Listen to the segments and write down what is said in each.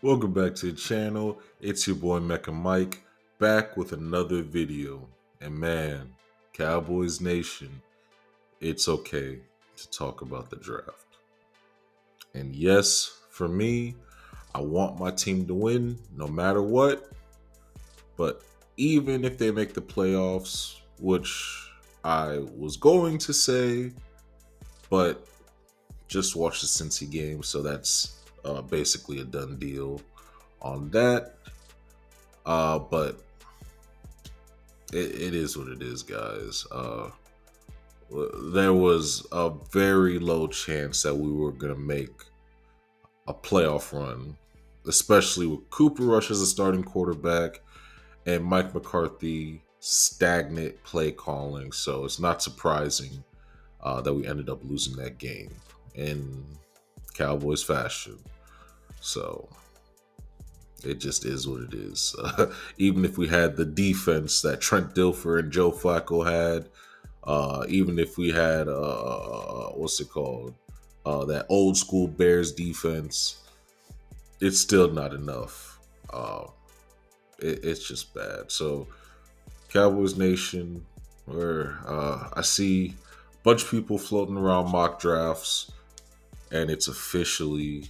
Welcome back to the channel. It's your boy Mecha Mike back with another video. And man, Cowboys Nation, it's okay to talk about the draft. And yes, for me, I want my team to win no matter what. But even if they make the playoffs, which I was going to say, but just watch the Cincy game, so that's basically a done deal on that. But it is what it is, guys. There was a very low chance that we were going to make a playoff run, especially with Cooper Rush as a starting quarterback and Mike McCarthy stagnant play calling. So it's not surprising that we ended up losing that game in Cowboys fashion. So it just is what it is. Even if we had the defense that Trent Dilfer and Joe Flacco had, even if we had what's it called, that old school Bears defense, it's still not enough. It's just bad. So Cowboys Nation, where I see a bunch of people floating around mock drafts, and it's officially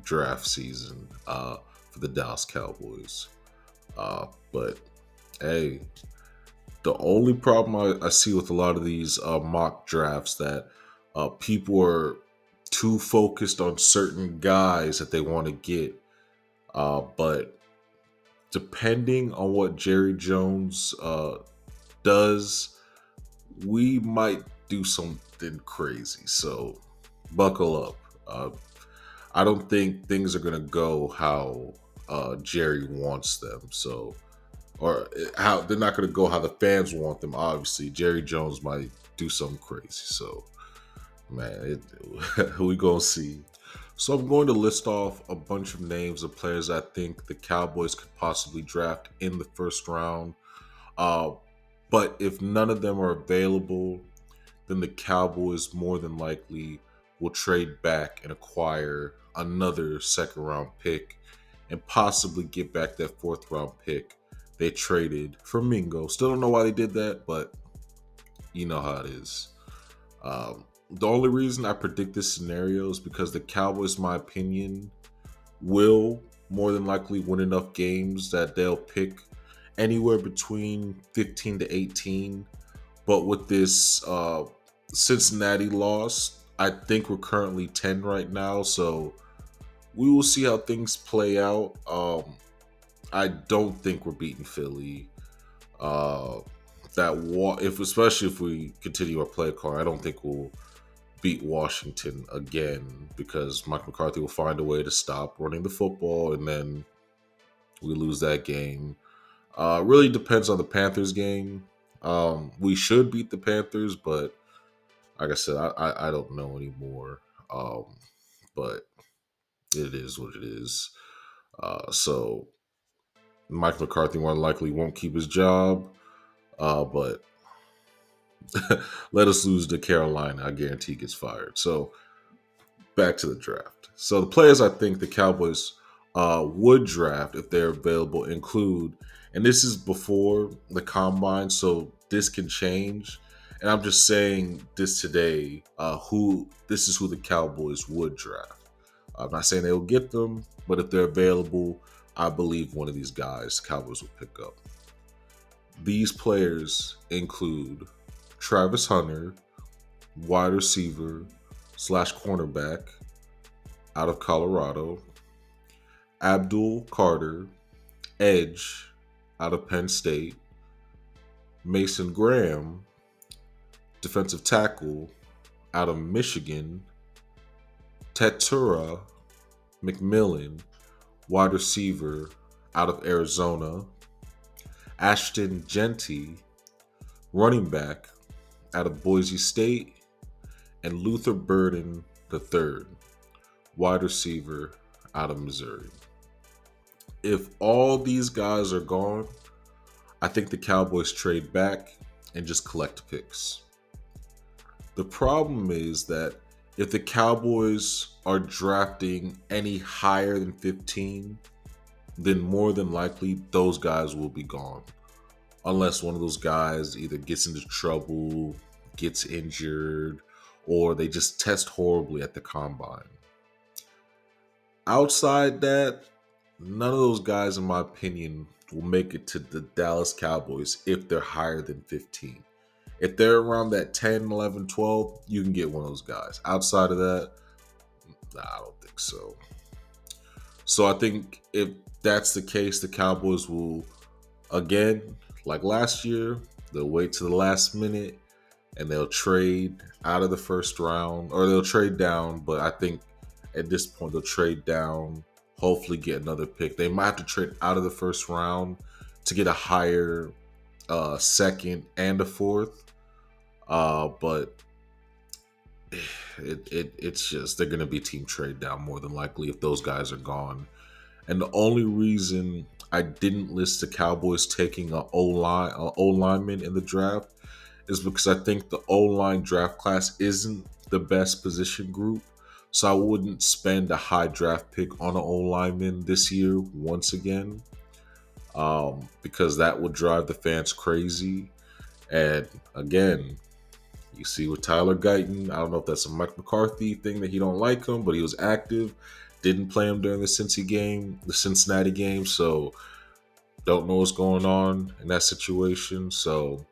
draft season for the Dallas Cowboys. But hey, the only problem I see with a lot of these mock drafts that people are too focused on certain guys that they want to get. But depending on what Jerry Jones does, we might do something crazy. So buckle up. I don't think things are going to go how Jerry wants them. So, or how they're not going to go how the fans want them. Obviously, Jerry Jones might do something crazy. So, man, we gonna see. So I'm going to list off a bunch of names of players I think the Cowboys could possibly draft in the first round. Uh, but if none of them are available, then the Cowboys more than likely will trade back and acquire another second round pick and possibly get back that fourth round pick they traded for Mingo. Still don't know why they did that, but you know how it is. The only reason I predict this scenario is because the Cowboys, in my opinion, will more than likely win enough games that they'll pick anywhere between 15 to 18. But with this Cincinnati loss, I think we're currently 10 right now. So we will see how things play out. I don't think we're beating Philly. If especially if we continue our play card, I don't think we'll beat Washington again because Mike McCarthy will find a way to stop running the football, and then we lose that game. Really depends on the Panthers game. We should beat the Panthers, but like I said, I don't know anymore. But it is what it is. So Mike McCarthy more than likely won't keep his job. But let us lose to Carolina. I guarantee he gets fired. So back to the draft. So the players I think the Cowboys would draft if they're available include, and this is before the combine, so this can change. And I'm just saying this today. Who this is who the Cowboys would draft. I'm not saying they will get them, but if they're available, I believe one of these guys Cowboys will pick up. These players include Travis Hunter, wide receiver slash cornerback out of Colorado, Abdul Carter, edge out of Penn State, Mason Graham, defensive tackle out of Michigan, Tetura McMillan, wide receiver out of Arizona, Ashton Genty, running back out of Boise State, and Luther Burden III, wide receiver out of Missouri. If all these guys are gone, I think the Cowboys trade back and just collect picks. The problem is that if the Cowboys are drafting any higher than 15, then more than likely those guys will be gone. Unless one of those guys either gets into trouble, gets injured, or they just test horribly at the combine. Outside that, none of those guys, in my opinion, will make it to the Dallas Cowboys if they're higher than 15. If they're around that 10, 11, 12, you can get one of those guys. Outside of that, nah, I don't think so. So I think if that's the case, the Cowboys will, again, like last year, they'll wait to the last minute and they'll trade out of the first round, or they'll trade down. But I think at this point, they'll trade down, hopefully get another pick. They might have to trade out of the first round to get a higher second and a fourth. But it's just they're going to be team trade down more than likely if those guys are gone. And the only reason I didn't list the Cowboys taking an O lineman in the draft is because I think the O line draft class isn't the best position group. So I wouldn't spend a high draft pick on an O lineman this year once again, because that would drive the fans crazy. And again, you see with Tyler Guyton, I don't know if that's a Mike McCarthy thing that he don't like him, but he was active. Didn't play him during the Cincinnati game, so don't know what's going on in that situation. So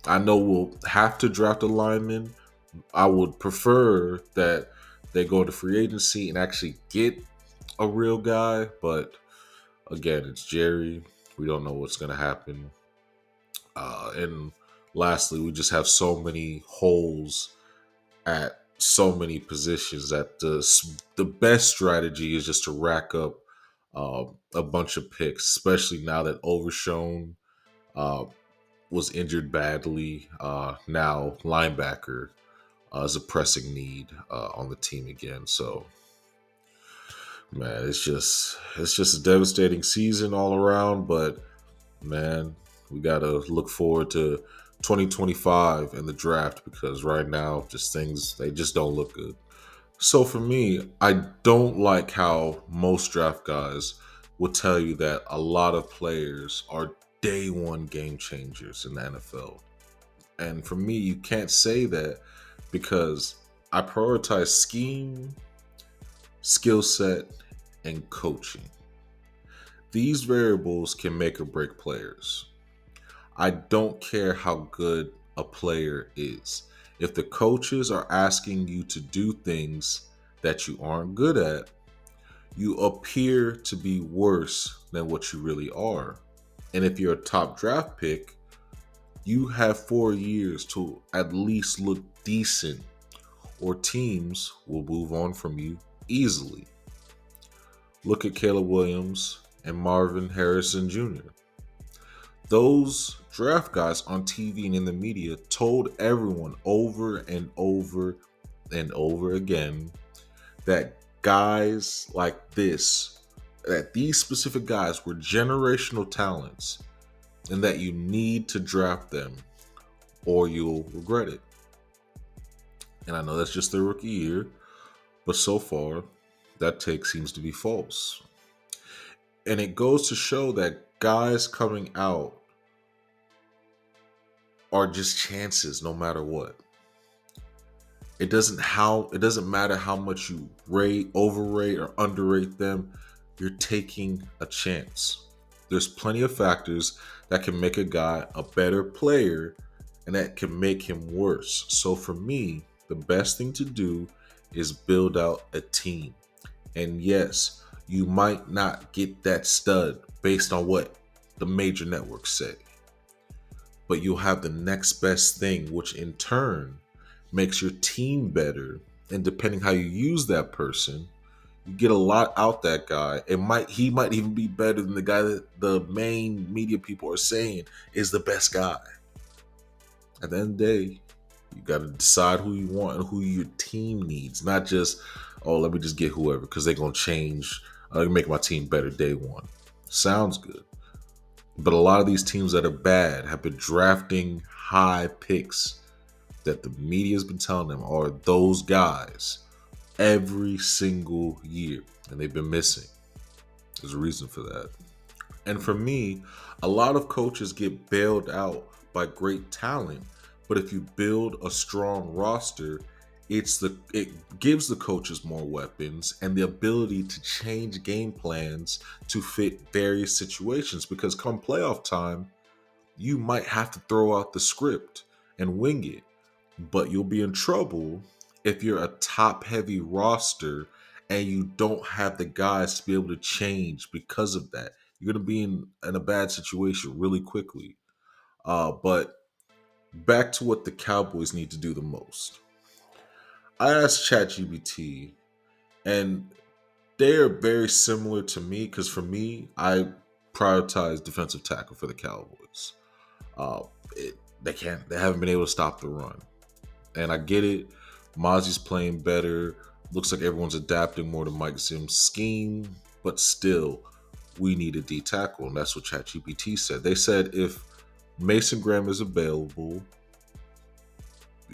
I know we'll have to draft a lineman. I would prefer that they go to free agency and actually get a real guy, but again, it's Jerry. We don't know what's going to happen. And lastly, we just have so many holes at so many positions that the best strategy is just to rack up a bunch of picks, especially now that Overshown uh, was injured badly. Now linebacker is a pressing need on the team again. So man, it's just a devastating season all around. But man, we gotta look forward to 2025 and the draft, because right now just things, they just don't look good. So for me, I don't like how most draft guys will tell you that a lot of players are day one game changers in the NFL. And for me, you can't say that, because I prioritize scheme, skill set, and coaching. These variables can make or break players. I don't care how good a player is. If the coaches are asking you to do things that you aren't good at, you appear to be worse than what you really are. And if you're a top draft pick, you have 4 years to at least look decent, or teams will move on from you easily. Look at Caleb Williams and Marvin Harrison Jr. Those draft guys on TV and in the media told everyone over and over and over again that guys like this, that these specific guys were generational talents, and that you need to draft them or you'll regret it. And I know that's just their rookie year, but so far, that take seems to be false. And it goes to show that guys coming out are just chances no matter what. It doesn't matter how much you overrate or underrate them, you're taking a chance. There's plenty of factors that can make a guy a better player and that can make him worse. So for me, the best thing to do is build out a team. And yes, you might not get that stud based on what the major networks say, but you'll have the next best thing, which in turn makes your team better. And depending how you use that person, you get a lot out that guy. He might even be better than the guy that the main media people are saying is the best guy. At the end of the day, you got to decide who you want and who your team needs, not just, oh, let me just get whoever because they're going to change, make my team better day one. Sounds good. But a lot of these teams that are bad have been drafting high picks. that the media has been telling them are those guys every single year, and they've been missing. There's a reason for that. And for me, a lot of coaches get bailed out by great talent, but if you build a strong roster, it gives the coaches more weapons and the ability to change game plans to fit various situations, because come playoff time, you might have to throw out the script and wing it, but you'll be in trouble if you're a top heavy roster and you don't have the guys to be able to change because of that. You're going to be in a bad situation really quickly. But back to what the Cowboys need to do the most. I asked ChatGPT, and they're very similar to me because for me, I prioritize defensive tackle for the Cowboys. Uh, they haven't been able to stop the run. And I get it. Mozzie's playing better. Looks like everyone's adapting more to Mike Zim's scheme, but still, we need a D tackle, and that's what ChatGPT said. They said if Mason Graham is available,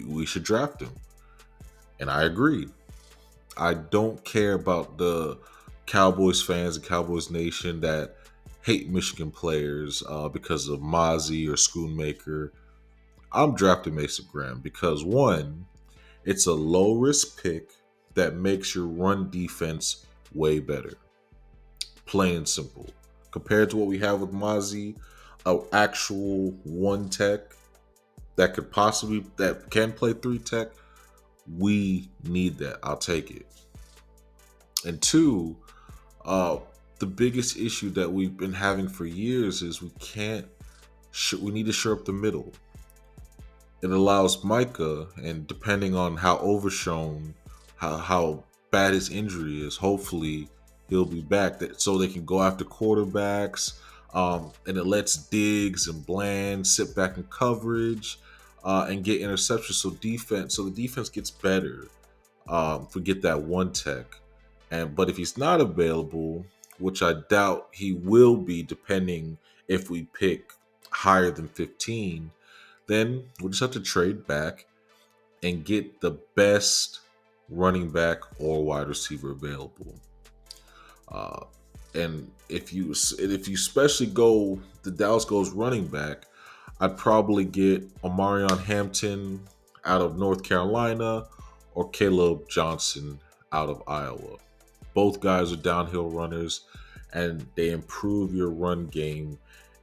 we should draft him, and I agree. I don't care about the Cowboys fans and Cowboys Nation that hate Michigan players because of Mozzie or Schoonmaker. I'm drafting Mason Graham because one, it's a low risk pick that makes your run defense way better. Plain and simple. Compared to what we have with Mozzie, an actual one tech that can play three tech, we need that. I'll take it. And two, the biggest issue that we've been having for years is we need to shore up the middle. It allows Micah, and depending on how overshown, how bad his injury is, hopefully he'll be back. So they can go after quarterbacks, and it lets Diggs and Bland sit back in coverage and get interceptions. So the defense gets better. Forget that one tech, but if he's not available, which I doubt he will be, depending if we pick higher than 15. Then we'll just have to trade back and get the best running back or wide receiver available. Uh, and if you especially go the Dallas goes running back, I'd probably get Omarion Hampton out of North Carolina or Caleb Johnson out of Iowa. Both guys are downhill runners, and they improve your run game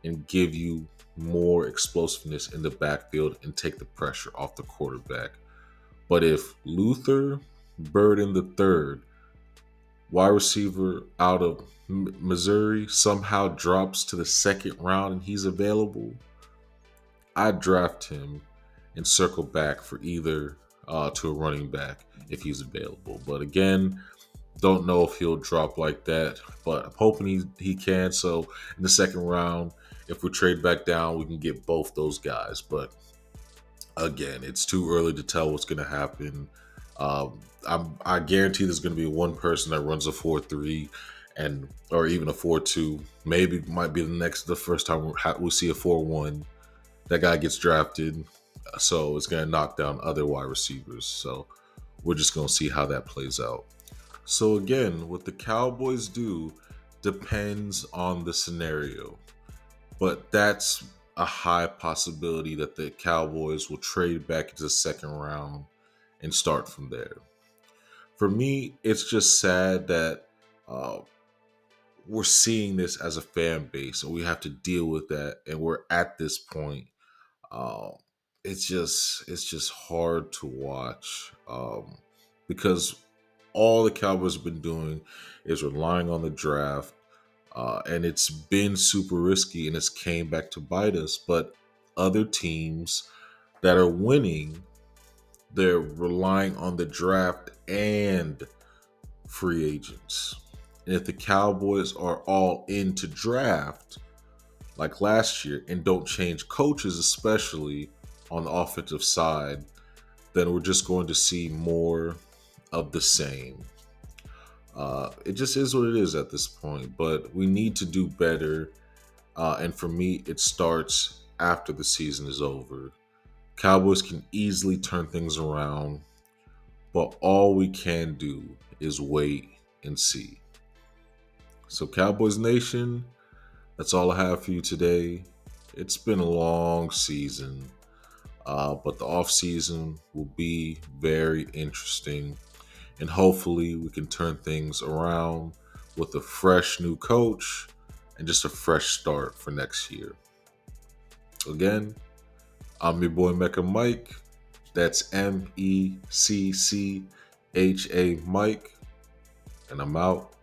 and give you more explosiveness in the backfield and take the pressure off the quarterback. But if Luther Burden the third, wide receiver out of Missouri, somehow drops to the second round and he's available, I'd draft him and circle back for either to a running back if he's available. But again, don't know if he'll drop like that, but I'm hoping he can. So in the second round, if we trade back down, we can get both those guys. But again, it's too early to tell what's going to happen. I guarantee there's going to be one person that runs a 4-3 or even a 4-2. Maybe might be the first time we see a 4-1. That guy gets drafted, so it's going to knock down other wide receivers. So we're just going to see how that plays out. So again, what the Cowboys do depends on the scenario, but that's a high possibility that the Cowboys will trade back into the second round and start from there. For me, it's just sad that we're seeing this as a fan base, and we have to deal with that, and we're at this point. Um, it's just hard to watch because all the Cowboys have been doing is relying on the draft, and it's been super risky, and it's came back to bite us. But other teams that are winning, they're relying on the draft and free agents. And if the Cowboys are all into draft, like last year, and don't change coaches, especially on the offensive side, then we're just going to see more of the same. It just is what it is at this point, but we need to do better. And for me, it starts after the season is over. Cowboys can easily turn things around, but all we can do is wait and see. So, Cowboys Nation, that's all I have for you today. It's been a long season, but the off season will be very interesting, and hopefully we can turn things around with a fresh new coach and just a fresh start for next year. Again, I'm your boy Mecca Mike. That's MECCHA Mike, and I'm out.